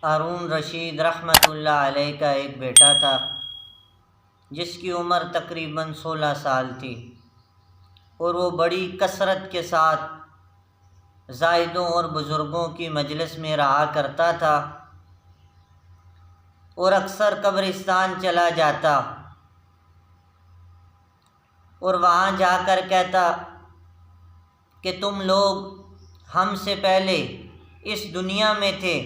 ہارون رشید رحمۃ اللہ علیہ کا ایک بیٹا تھا جس کی عمر تقریباً 16 سال تھی، اور وہ بڑی کثرت کے ساتھ زائدوں اور بزرگوں کی مجلس میں رہا کرتا تھا اور اکثر قبرستان چلا جاتا اور وہاں جا کر کہتا کہ تم لوگ ہم سے پہلے اس دنیا میں تھے،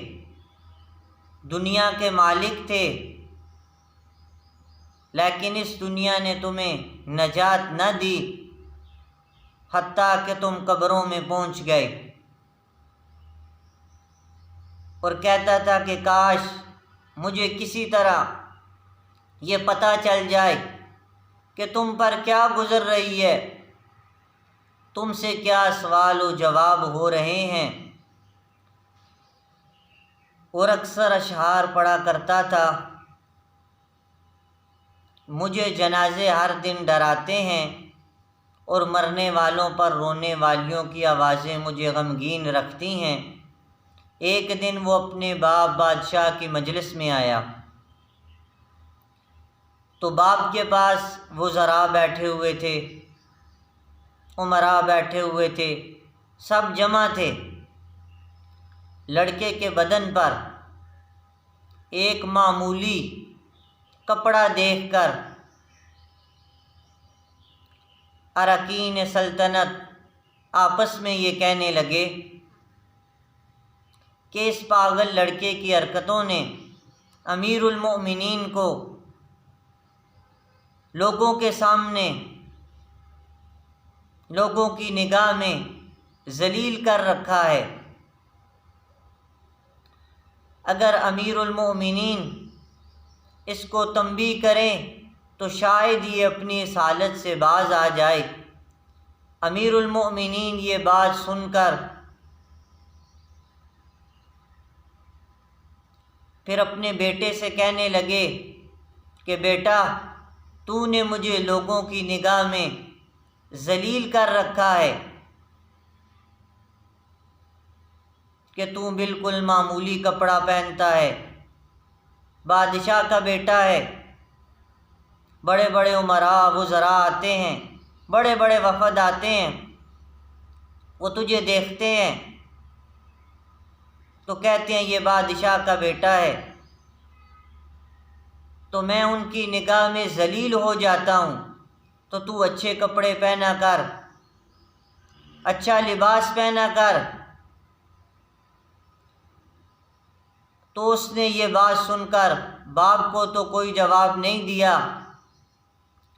دنیا کے مالک تھے، لیکن اس دنیا نے تمہیں نجات نہ دی حتیٰ کہ تم قبروں میں پہنچ گئے۔ اور کہتا تھا کہ کاش مجھے کسی طرح یہ پتہ چل جائے کہ تم پر کیا گزر رہی ہے، تم سے کیا سوال و جواب ہو رہے ہیں۔ اور اکثر اشعار پڑھا کرتا تھا، مجھے جنازے ہر دن ڈراتے ہیں اور مرنے والوں پر رونے والیوں کی آوازیں مجھے غمگین رکھتی ہیں۔ ایک دن وہ اپنے باپ بادشاہ کی مجلس میں آیا تو باپ کے پاس وزراء بیٹھے ہوئے تھے، امراء بیٹھے ہوئے تھے، سب جمع تھے۔ لڑکے کے بدن پر ایک معمولی کپڑا دیکھ کر اراکین سلطنت آپس میں یہ کہنے لگے کہ اس پاگل لڑکے کی حرکتوں نے امیر المؤمنین کو لوگوں کے سامنے، لوگوں کی نگاہ میں ذلیل کر رکھا ہے۔ اگر امیر المؤمنین اس کو تنبیہ کریں تو شاید یہ اپنی اس حالت سے باز آ جائے۔ امیر المؤمنین یہ بات سن کر پھر اپنے بیٹے سے کہنے لگے کہ بیٹا، تو نے مجھے لوگوں کی نگاہ میں ذلیل کر رکھا ہے کہ تو بالکل معمولی کپڑا پہنتا ہے، بادشاہ کا بیٹا ہے، بڑے بڑے امراء وزراء آتے ہیں، بڑے بڑے وفد آتے ہیں، وہ تجھے دیکھتے ہیں تو کہتے ہیں یہ بادشاہ کا بیٹا ہے، تو میں ان کی نگاہ میں ذلیل ہو جاتا ہوں، تو اچھے کپڑے پہنا کر، اچھا لباس پہنا کر۔ تو اس نے یہ بات سن کر باپ کو تو کوئی جواب نہیں دیا،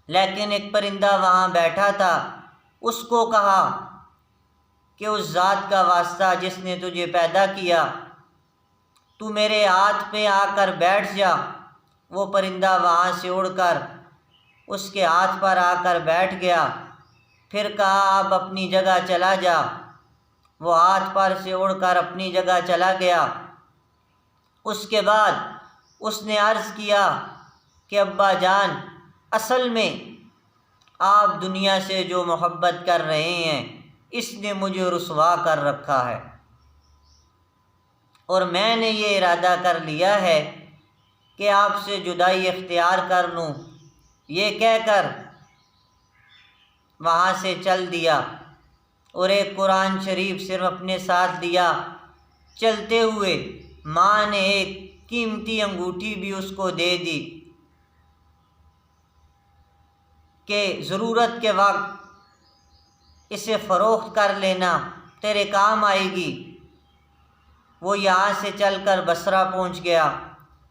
لیکن ایک پرندہ وہاں بیٹھا تھا، اس کو کہا کہ اس ذات کا واسطہ جس نے تجھے پیدا کیا، تو میرے ہاتھ پہ آ کر بیٹھ جا۔ وہ پرندہ وہاں سے اڑ کر اس کے ہاتھ پر آ کر بیٹھ گیا، پھر کہا اب اپنی جگہ چلا جا۔ وہ ہاتھ پر سے اڑ کر اپنی جگہ چلا گیا۔ اس کے بعد اس نے عرض کیا کہ ابا جان، اصل میں آپ دنیا سے جو محبت کر رہے ہیں اس نے مجھے رسوا کر رکھا ہے، اور میں نے یہ ارادہ کر لیا ہے کہ آپ سے جدائی اختیار کر لوں۔ یہ کہہ کر وہاں سے چل دیا اور ایک قرآن شریف صرف اپنے ساتھ لیا۔ چلتے ہوئے ماں نے ایک قیمتی انگوٹھی بھی اس کو دے دی کہ ضرورت کے وقت اسے فروخت کر لینا، تیرے کام آئے گی۔ وہ یہاں سے چل کر بصرہ پہنچ گیا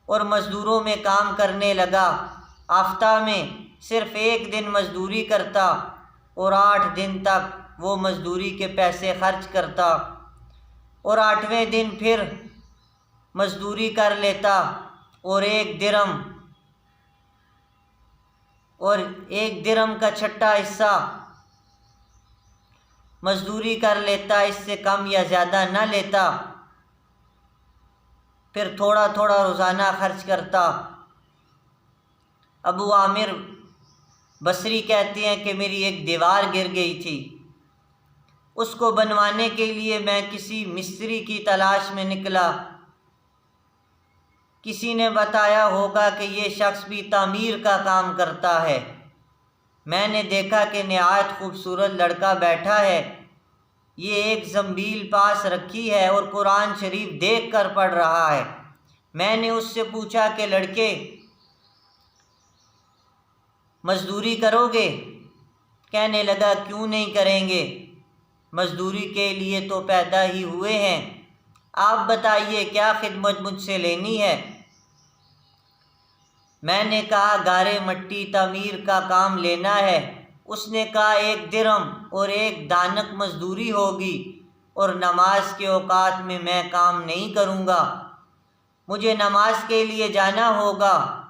اور مزدوروں میں کام کرنے لگا۔ ہفتہ میں صرف ایک دن مزدوری کرتا اور 8 دن تک وہ مزدوری کے پیسے خرچ کرتا، اور 8ویں دن پھر مزدوری کر لیتا اور 1 درہم کا چھٹا حصہ مزدوری کر لیتا، اس سے کم یا زیادہ نہ لیتا، پھر تھوڑا تھوڑا روزانہ خرچ کرتا۔ ابو عامر بصری کہتے ہیں کہ میری ایک دیوار گر گئی تھی، اس کو بنوانے کے لیے میں کسی مستری کی تلاش میں نکلا، کسی نے بتایا ہوگا کہ یہ شخص بھی تعمیر کا کام کرتا ہے۔ میں نے دیکھا کہ نہایت خوبصورت لڑکا بیٹھا ہے، یہ ایک زنبیل پاس رکھی ہے اور قرآن شریف دیکھ کر پڑھ رہا ہے۔ میں نے اس سے پوچھا کہ لڑکے، مزدوری کرو گے؟ کہنے لگا کیوں نہیں کریں گے، مزدوری کے لیے تو پیدا ہی ہوئے ہیں، آپ بتائیے کیا خدمت مجھ سے لینی ہے؟ میں نے کہا گارے مٹی تعمیر کا کام لینا ہے۔ اس نے کہا 1 درہم اور 1 دانک مزدوری ہوگی، اور نماز کے اوقات میں میں کام نہیں کروں گا، مجھے نماز کے لیے جانا ہوگا۔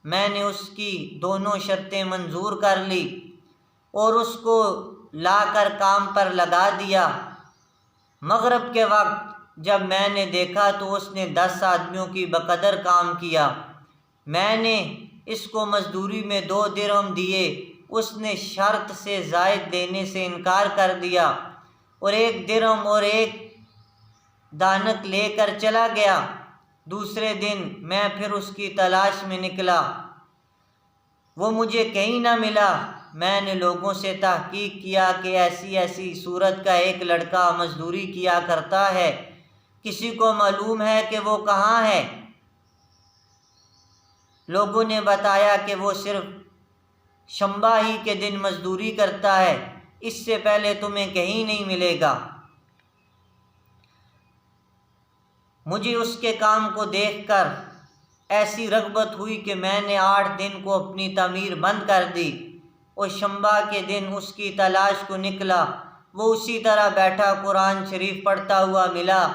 میں نے اس کی دونوں شرطیں منظور کر لی اور اس کو لا کر کام پر لگا دیا۔ مغرب کے وقت جب میں نے دیکھا تو اس نے 10 آدمیوں کی بقدر کام کیا۔ میں نے اس کو مزدوری میں 2 درہم دیے، اس نے شرط سے زائد دینے سے انکار کر دیا اور 1 درہم اور 1 دانک لے کر چلا گیا۔ دوسرے دن میں پھر اس کی تلاش میں نکلا، وہ مجھے کہیں نہ ملا۔ میں نے لوگوں سے تحقیق کیا کہ ایسی ایسی صورت کا ایک لڑکا مزدوری کیا کرتا ہے، کسی کو معلوم ہے کہ وہ کہاں ہے؟ لوگوں نے بتایا کہ وہ صرف شنبہ ہی کے دن مزدوری کرتا ہے، اس سے پہلے تمہیں کہیں نہیں ملے گا۔ مجھے اس کے کام کو دیکھ کر ایسی رغبت ہوئی کہ میں نے 8 دن کو اپنی تعمیر بند کر دی اور شنبہ کے دن اس کی تلاش کو نکلا۔ وہ اسی طرح بیٹھا قرآن شریف پڑھتا ہوا ملا۔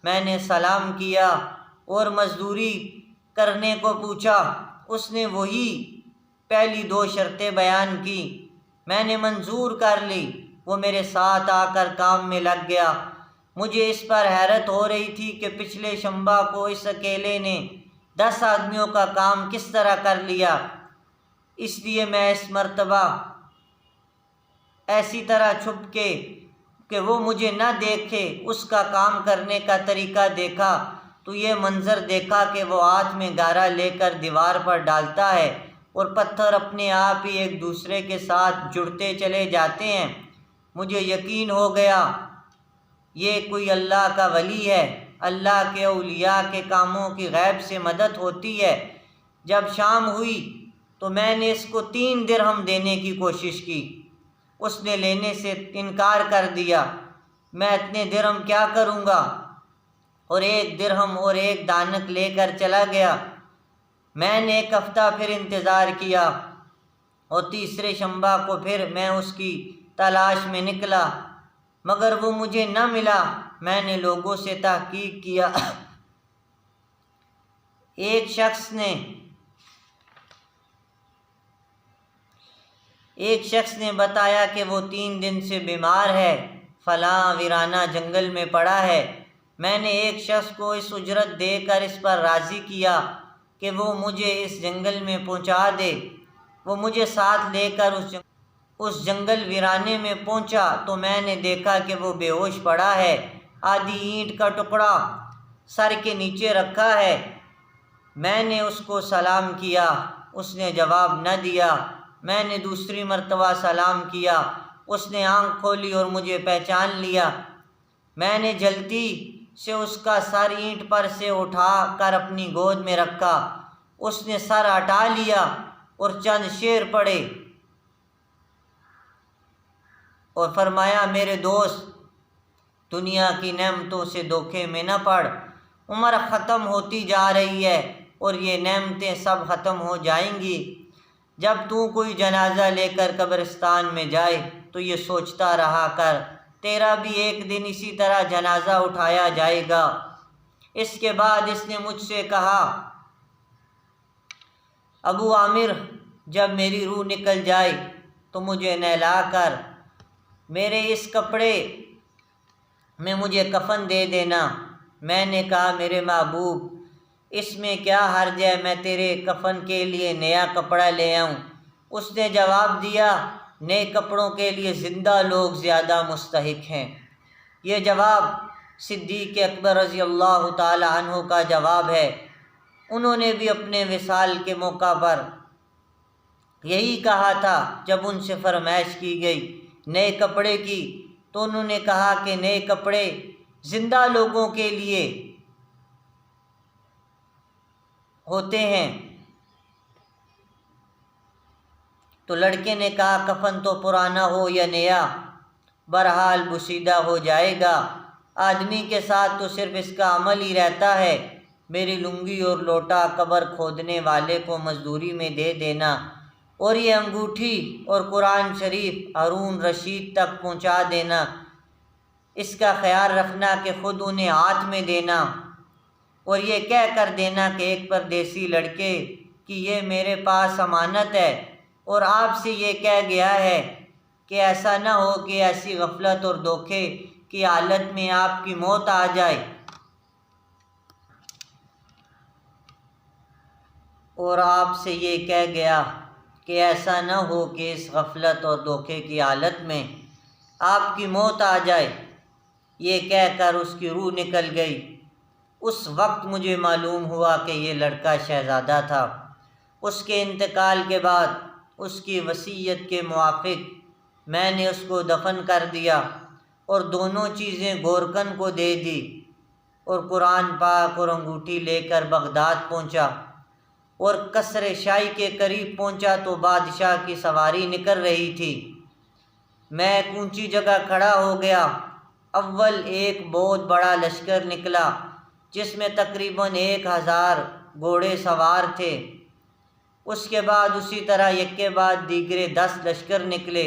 میں نے سلام کیا اور مزدوری کرنے کو پوچھا۔ اس نے وہی پہلی 2 شرطیں بیان کی، میں نے منظور کر لی۔ وہ میرے ساتھ آ کر کام میں لگ گیا۔ مجھے اس پر حیرت ہو رہی تھی کہ پچھلے شنبہ کو اس اکیلے نے 10 آدمیوں کا کام کس طرح کر لیا، اس لیے میں اس مرتبہ ایسی طرح چھپ کے کہ وہ مجھے نہ دیکھے اس کا کام کرنے کا طریقہ دیکھا تو یہ منظر دیکھا کہ وہ ہاتھ میں گارا لے کر دیوار پر ڈالتا ہے اور پتھر اپنے آپ ہی ایک دوسرے کے ساتھ جڑتے چلے جاتے ہیں۔ مجھے یقین ہو گیا یہ کوئی اللہ کا ولی ہے، اللہ کے اولیاء کے کاموں کی غیب سے مدد ہوتی ہے۔ جب شام ہوئی تو میں نے اس کو 3 درہم دینے کی کوشش کی، اس نے لینے سے انکار کر دیا۔ میں اتنے درہم کیا کروں گا، اور 1 درہم اور 1 دانک لے کر چلا گیا۔ میں نے 1 ہفتہ پھر انتظار کیا اور تیسرے شنبہ کو پھر میں اس کی تلاش میں نکلا، مگر وہ مجھے نہ ملا۔ میں نے لوگوں سے تحقیق کیا۔ ایک شخص نے بتایا کہ وہ 3 دن سے بیمار ہے، فلاں ویرانہ جنگل میں پڑا ہے۔ میں نے ایک شخص کو اس اجرت دے کر اس پر راضی کیا کہ وہ مجھے اس جنگل میں پہنچا دے۔ وہ مجھے ساتھ لے کر اس جنگل ویرانے میں پہنچا تو میں نے دیکھا کہ وہ بے ہوش پڑا ہے، آدھی اینٹ کا ٹکڑا سر کے نیچے رکھا ہے۔ میں نے اس کو سلام کیا، اس نے جواب نہ دیا۔ میں نے دوسری مرتبہ سلام کیا، اس نے آنکھ کھولی اور مجھے پہچان لیا۔ میں نے جلدی سے اس کا سر اینٹ پر سے اٹھا کر اپنی گود میں رکھا۔ اس نے سر ہٹا لیا اور چند شعر پڑھے اور فرمایا میرے دوست، دنیا کی نعمتوں سے دھوکے میں نہ پڑ، عمر ختم ہوتی جا رہی ہے اور یہ نعمتیں سب ختم ہو جائیں گی۔ جب تو کوئی جنازہ لے کر قبرستان میں جائے تو یہ سوچتا رہا کر تیرا بھی ایک دن اسی طرح جنازہ اٹھایا جائے گا۔ اس کے بعد اس نے مجھ سے کہا، ابو عامر، جب میری روح نکل جائے تو مجھے نہلا کر میرے اس کپڑے میں مجھے کفن دے دینا۔ میں نے کہا میرے محبوب، اس میں کیا حرج ہے، میں تیرے کفن کے لیے نیا کپڑا لے آؤں۔ اس نے جواب دیا، نئے کپڑوں کے لیے زندہ لوگ زیادہ مستحق ہیں۔ یہ جواب صدیق اکبر رضی اللہ تعالی عنہ کا جواب ہے انہوں نے بھی اپنے وصال کے موقع پر یہی کہا تھا۔ جب ان سے فرمائش کی گئی نئے کپڑے کی تو انہوں نے کہا کہ نئے کپڑے زندہ لوگوں کے لیے ہوتے ہیں۔ تو لڑکے نے کہا کفن تو پرانا ہو یا نیا بہرحال بوسیدہ ہو جائے گا، آدمی کے ساتھ تو صرف اس کا عمل ہی رہتا ہے۔ میری لنگی اور لوٹا قبر کھودنے والے کو مزدوری میں دے دینا، اور یہ انگوٹھی اور قرآن شریف ہارون رشید تک پہنچا دینا۔ اس کا خیال رکھنا کہ خود انہیں ہاتھ میں دینا، اور یہ کہہ کر دینا کہ ایک پردیسی لڑکے کی یہ میرے پاس امانت ہے، اور آپ سے یہ کہہ گیا ہے کہ ایسا نہ ہو کہ ایسی غفلت اور دھوکے کی حالت میں آپ کی موت آ جائے، اور آپ سے یہ کہہ گیا کہ ایسا نہ ہو کہ اس غفلت اور دھوکے کی حالت میں آپ کی موت آ جائے۔ یہ کہہ کر اس کی روح نکل گئی۔ اس وقت مجھے معلوم ہوا کہ یہ لڑکا شہزادہ تھا۔ اس کے انتقال کے بعد اس کی وصیت کے موافق میں نے اس کو دفن کر دیا اور دونوں چیزیں گورکن کو دے دی، اور قرآن پاک اور انگوٹھی لے کر بغداد پہنچا، اور قصر شاہی کے قریب پہنچا تو بادشاہ کی سواری نکل رہی تھی۔ میں ایک اونچی جگہ کھڑا ہو گیا۔ اول ایک بہت بڑا لشکر نکلا جس میں تقریباً 1000 گھوڑے سوار تھے۔ اس کے بعد اسی طرح یک کے بعد دیگرے 10 لشکر نکلے،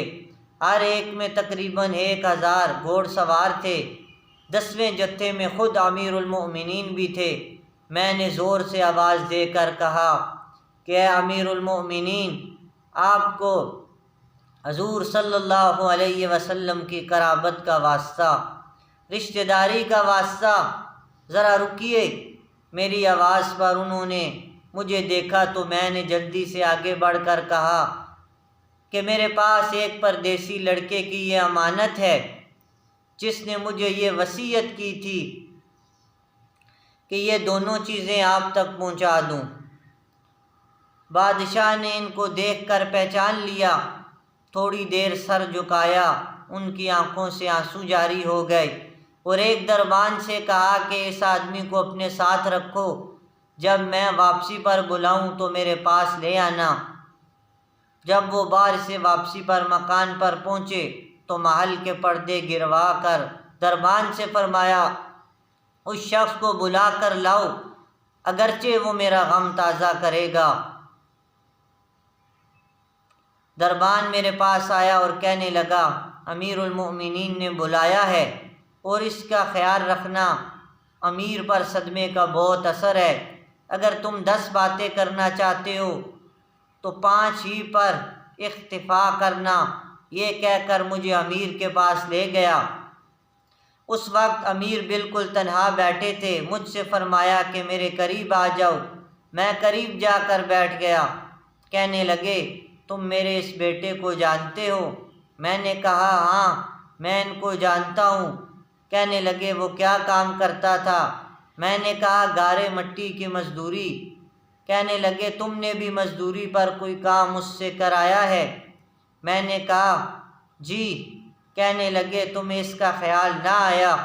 ہر ایک میں تقریباً 1000 گھوڑ سوار تھے۔ 10ویں جتھے میں خود امیر المؤمنین بھی تھے۔ میں نے زور سے آواز دے کر کہا کہ اے امیر المؤمنین، آپ کو حضور صلی اللہ علیہ وسلم کی قرابت کا واسطہ، رشتہ داری کا واسطہ، ذرا رکیے۔ میری آواز پر انہوں نے مجھے دیکھا تو میں نے جلدی سے آگے بڑھ کر کہا کہ میرے پاس ایک پردیسی لڑکے کی یہ امانت ہے جس نے مجھے یہ وصیت کی تھی کہ یہ دونوں چیزیں آپ تک پہنچا دوں۔ بادشاہ نے ان کو دیکھ کر پہچان لیا، تھوڑی دیر سر جھکایا، ان کی آنکھوں سے آنسو جاری ہو گئے، اور ایک دربان سے کہا کہ اس آدمی کو اپنے ساتھ رکھو، جب میں واپسی پر بلاؤں تو میرے پاس لے آنا۔ جب وہ بار سے واپسی پر مکان پر پہنچے تو محل کے پردے گروا کر دربان سے فرمایا اس شخص کو بلا کر لاؤ، اگرچہ وہ میرا غم تازہ کرے گا۔ دربان میرے پاس آیا اور کہنے لگا امیر المؤمنین نے بلایا ہے، اور اس کا خیال رکھنا، امیر پر صدمے کا بہت اثر ہے۔ اگر تم 10 باتیں کرنا چاہتے ہو تو 5 ہی پر اکتفا کرنا۔ یہ کہہ کر مجھے امیر کے پاس لے گیا۔ اس وقت امیر بالکل تنہا بیٹھے تھے۔ مجھ سے فرمایا کہ میرے قریب آ جاؤ۔ میں قریب جا کر بیٹھ گیا۔ کہنے لگے تم میرے اس بیٹے کو جانتے ہو؟ میں نے کہا ہاں، میں ان کو جانتا ہوں۔ کہنے لگے وہ کیا کام کرتا تھا؟ میں نے کہا گارے مٹی کی مزدوری۔ کہنے لگے تم نے بھی مزدوری پر کوئی کام اس سے کرایا ہے؟ میں نے کہا جی۔ کہنے لگے تمہیں اس کا خیال نہ آیا؟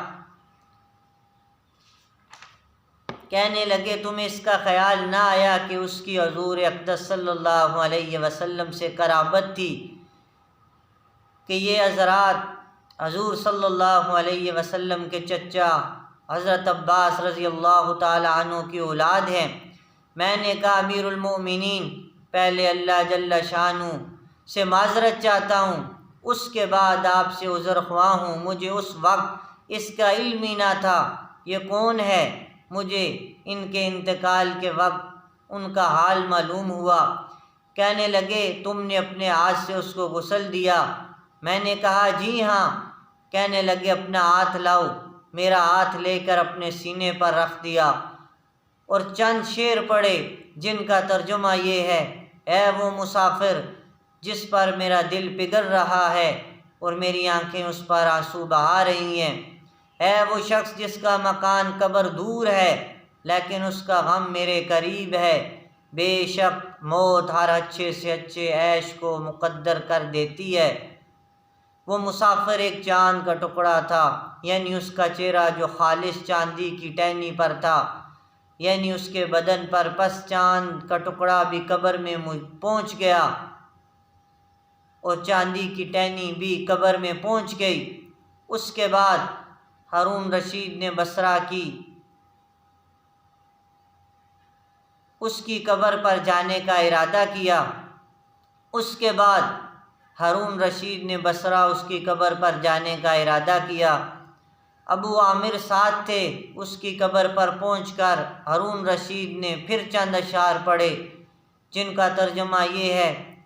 کہنے لگے تمہیں اس کا خیال نہ آیا کہ اس کی حضور اقدس صلی اللہ علیہ وسلم سے قرابت تھی، کہ یہ حضرات حضور صلی اللہ علیہ وسلم کے چچا حضرت عباس رضی اللہ تعالی عنہ کی اولاد ہیں؟ میں نے کہا امیر المؤمنین، پہلے اللہ جل شانہ سے معذرت چاہتا ہوں، اس کے بعد آپ سے عذر خواہ ہوں۔ مجھے اس وقت اس کا علم ہی نہ تھا۔ یہ کون ہے؟ مجھے ان کے انتقال کے وقت ان کا حال معلوم ہوا۔ کہنے لگے تم نے اپنے ہاتھ سے اس کو غسل دیا؟ میں نے کہا جی ہاں۔ کہنے لگے اپنا ہاتھ لاؤ۔ میرا ہاتھ لے کر اپنے سینے پر رکھ دیا اور چند شعر پڑھے جن کا ترجمہ یہ ہے: اے وہ مسافر جس پر میرا دل پگھل رہا ہے اور میری آنکھیں اس پر آنسو بہا رہی ہیں، اے وہ شخص جس کا مکان قبر دور ہے لیکن اس کا غم میرے قریب ہے۔ بے شک موت ہر اچھے سے اچھے عیش کو مقدر کر دیتی ہے۔ وہ مسافر ایک چاند کا ٹکڑا تھا، یعنی اس کا چہرہ جو خالص چاندی کی ٹہنی پر تھا، یعنی اس کے بدن پر، پس چاند کا ٹکڑا بھی قبر میں پہنچ گیا اور چاندی کی ٹہنی بھی قبر میں پہنچ گئی۔ اس کے بعد ہارون رشید نے بصرہ کی اس کی قبر پر جانے کا ارادہ کیا۔ اس کے بعد ہارون رشید نے بصرہ اس کی قبر پر جانے کا ارادہ کیا۔ ابو عامر ساتھ تھے۔ اس کی قبر پر پہنچ کر ہارون رشید نے پھر چند اشعار پڑھے، جن کا ترجمہ یہ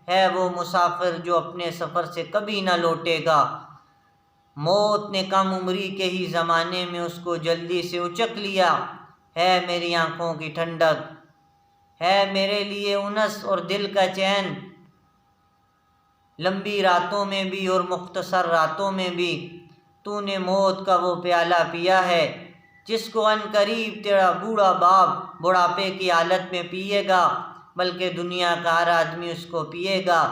ہے وہ مسافر جو اپنے سفر سے کبھی نہ لوٹے گا۔ موت نے کم عمری کے ہی زمانے میں اس کو جلدی سے اچک لیا۔ ہے میری آنکھوں کی ٹھنڈک، ہے میرے لیے انس اور دل کا چین، لمبی راتوں میں بھی اور مختصر راتوں میں بھی تو نے موت کا وہ پیالہ پیا ہے جس کو عن قریب تیرا بوڑھا باپ بڑھاپے کی حالت میں پیے گا، بلکہ دنیا کا ہر آدمی اس کو پیے گا،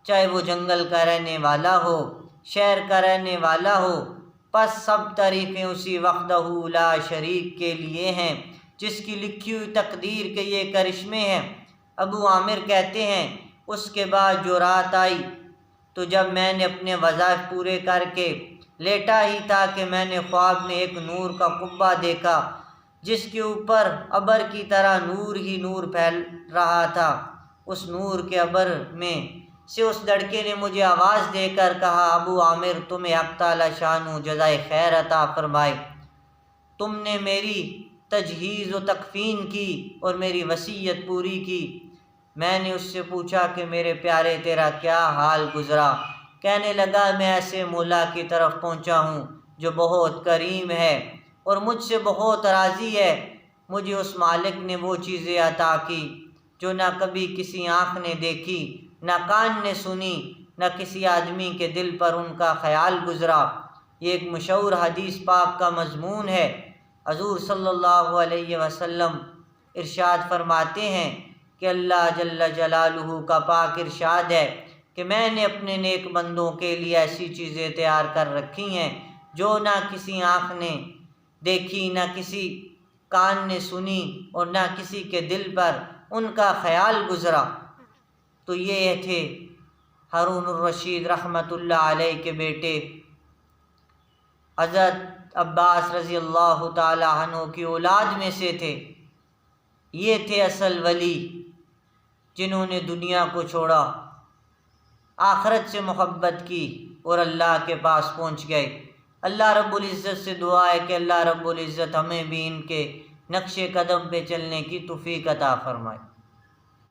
چاہے وہ جنگل کا رہنے والا ہو، شہر کا رہنے والا ہو۔ پس سب تعریفیں اسی وحدہ لا شریک کے لیے ہیں جس کی لکھی ہوئی تقدیر کے یہ کرشمے ہیں۔ ابو عامر کہتے ہیں، اس کے بعد جو رات آئی تو جب میں نے اپنے وظائف پورے کر کے لیٹا ہی تھا کہ میں نے خواب میں ایک نور کا قبہ دیکھا جس کے اوپر ابر کی طرح نور ہی نور پھیل رہا تھا۔ اس نور کے ابر میں سے اس لڑکے نے مجھے آواز دے کر کہا، ابو عامر تمہیں حق تعالی شانہ جزائے خیر عطا فرمائے، تم نے میری تجہیز و تکفین کی اور میری وصیت پوری کی۔ میں نے اس سے پوچھا کہ میرے پیارے تیرا کیا حال گزرا؟ کہنے لگا، میں ایسے مولا کی طرف پہنچا ہوں جو بہت کریم ہے اور مجھ سے بہت راضی ہے۔ مجھے اس مالک نے وہ چیزیں عطا کی جو نہ کبھی کسی آنکھ نے دیکھی، نہ کان نے سنی، نہ کسی آدمی کے دل پر ان کا خیال گزرا۔ یہ ایک مشہور حدیث پاک کا مضمون ہے۔ حضور صلی اللہ علیہ وسلم ارشاد فرماتے ہیں کہ اللہ جل جلالہ کا پاک ارشاد ہے کہ میں نے اپنے نیک بندوں کے لیے ایسی چیزیں تیار کر رکھی ہیں جو نہ کسی آنکھ نے دیکھی، نہ کسی کان نے سنی اور نہ کسی کے دل پر ان کا خیال گزرا۔ تو یہ تھے ہارون الرشید رحمۃ اللہ علیہ کے بیٹے حضرت عباس رضی اللہ تعالی عنہ کی اولاد میں سے تھے۔ یہ تھے اصل ولی جنہوں نے دنیا کو چھوڑا، آخرت سے محبت کی اور اللہ کے پاس پہنچ گئے۔ اللہ رب العزت سے دعا ہے کہ اللہ رب العزت ہمیں بھی ان کے نقش قدم پہ چلنے کی توفیق عطا فرمائے۔